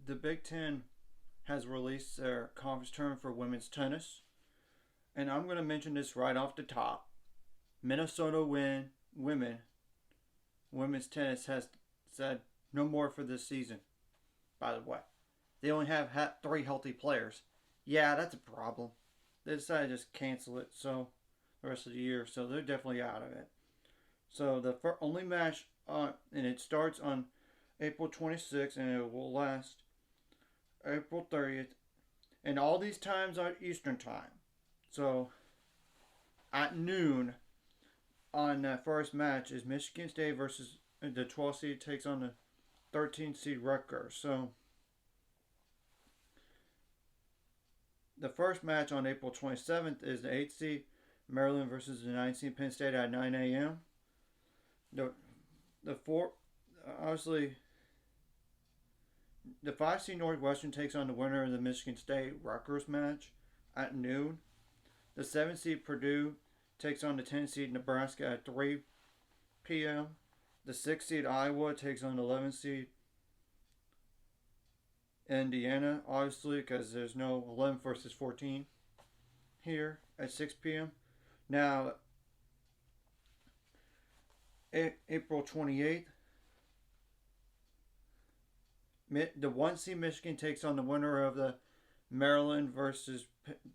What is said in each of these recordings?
the Big Ten has released their conference tournament for women's tennis, and I'm going to mention this right off the top. Minnesota women's tennis has said no more for this season. By the way, they only have 3 healthy players. Yeah, that's a problem. They decided to just cancel it so the rest of the year, so they're definitely out of it. So the only match, and it starts on April 26th, and it will last April 30th, and all these times are Eastern time. So at noon on that first match is Michigan State versus the 12th seed takes on the 13th seed Rutgers. So the first match on April 27th is the 8th seed Maryland versus the 9th seed Penn State at 9 a.m. The four obviously the 5 seed Northwestern takes on the winner of the Michigan State Rutgers match at noon. The 7 seed Purdue takes on the 10 seed Nebraska at 3 p.m. The 6 seed Iowa takes on the 11 seed Indiana, obviously, because there's no 11 versus 14 here at 6 p.m. Now, April 28th, the 1 seed Michigan takes on the winner of the Maryland versus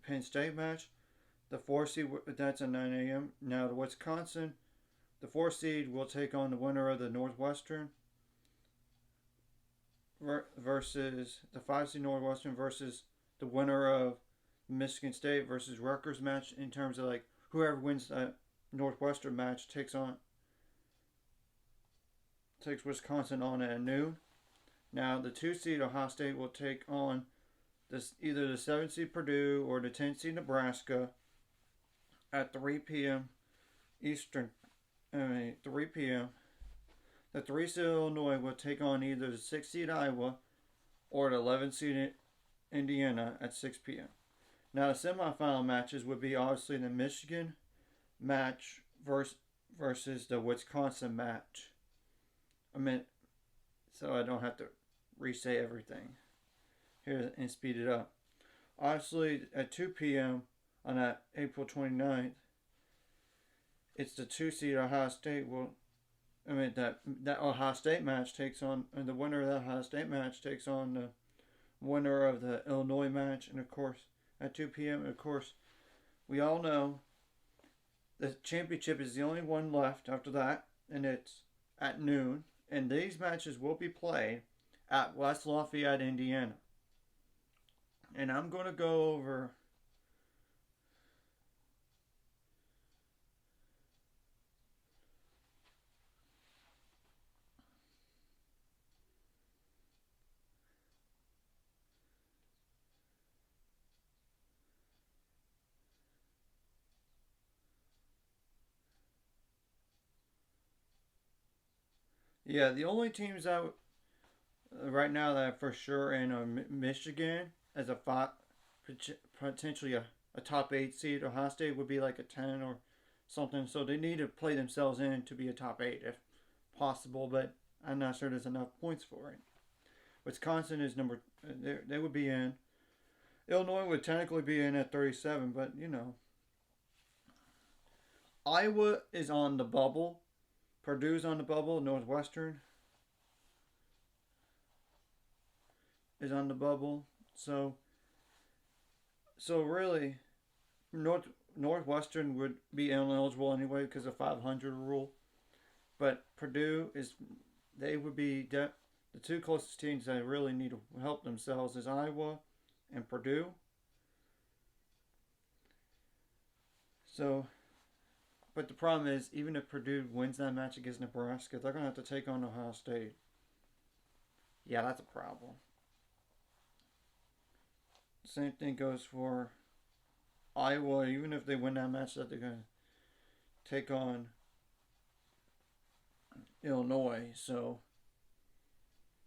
Penn State match. The 4 seed, that's at 9 a.m. Now, the Wisconsin, the 4 seed will take on the winner of the Northwestern versus the 5 seed Northwestern versus the winner of Michigan State versus Rutgers match, in terms of like whoever wins that Northwestern match takes Wisconsin on at noon. Now the 2 seed Ohio State will take on either the 7 seed Purdue or the 10 seed Nebraska at 3 p.m. Eastern. 3 p.m. The 3 seed Illinois will take on either the 6 seed Iowa or the 11 seed Indiana at 6 p.m. Now the semifinal matches would be obviously the Michigan match versus the Wisconsin match. So I don't have to re-say everything here and speed it up. Obviously at 2 p.m. on that April 29th, it's the 2 seed Ohio State that Ohio State match takes on, and the winner of that Ohio State match takes on the winner of the Illinois match, and of course at 2 p.m. of course we all know the championship is the only one left after that, and it's at noon, and these matches will be played at West Lafayette, Indiana. And I'm going to go over the only teams that right now that are for sure in Michigan as a potentially a top 8 seed. Ohio State would be like a 10 or something, so they need to play themselves in to be a top 8 if possible, but I'm not sure there's enough points for it. Wisconsin is they would be in. Illinois would technically be in at 37, but Iowa is on the bubble. Purdue's on the bubble. Northwestern is on the bubble. So really, Northwestern would be ineligible anyway because of 500 rule. But Purdue they would be the 2 closest teams that really need to help themselves is Iowa and Purdue. So, but the problem is, even if Purdue wins that match against Nebraska, they're going to have to take on Ohio State. Yeah, that's a problem. Same thing goes for Iowa. Even if they win that match, that they're going to take on Illinois. So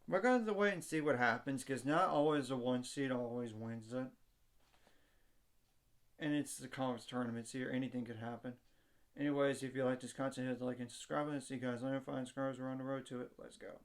we're going to wait and see what happens, because not always the 1 seed always wins it. And it's the conference tournaments here. Anything could happen. Anyways, if you like this content, hit the like and subscribe. And see you guys later. Find subscribers. We're on the road to it. Let's go.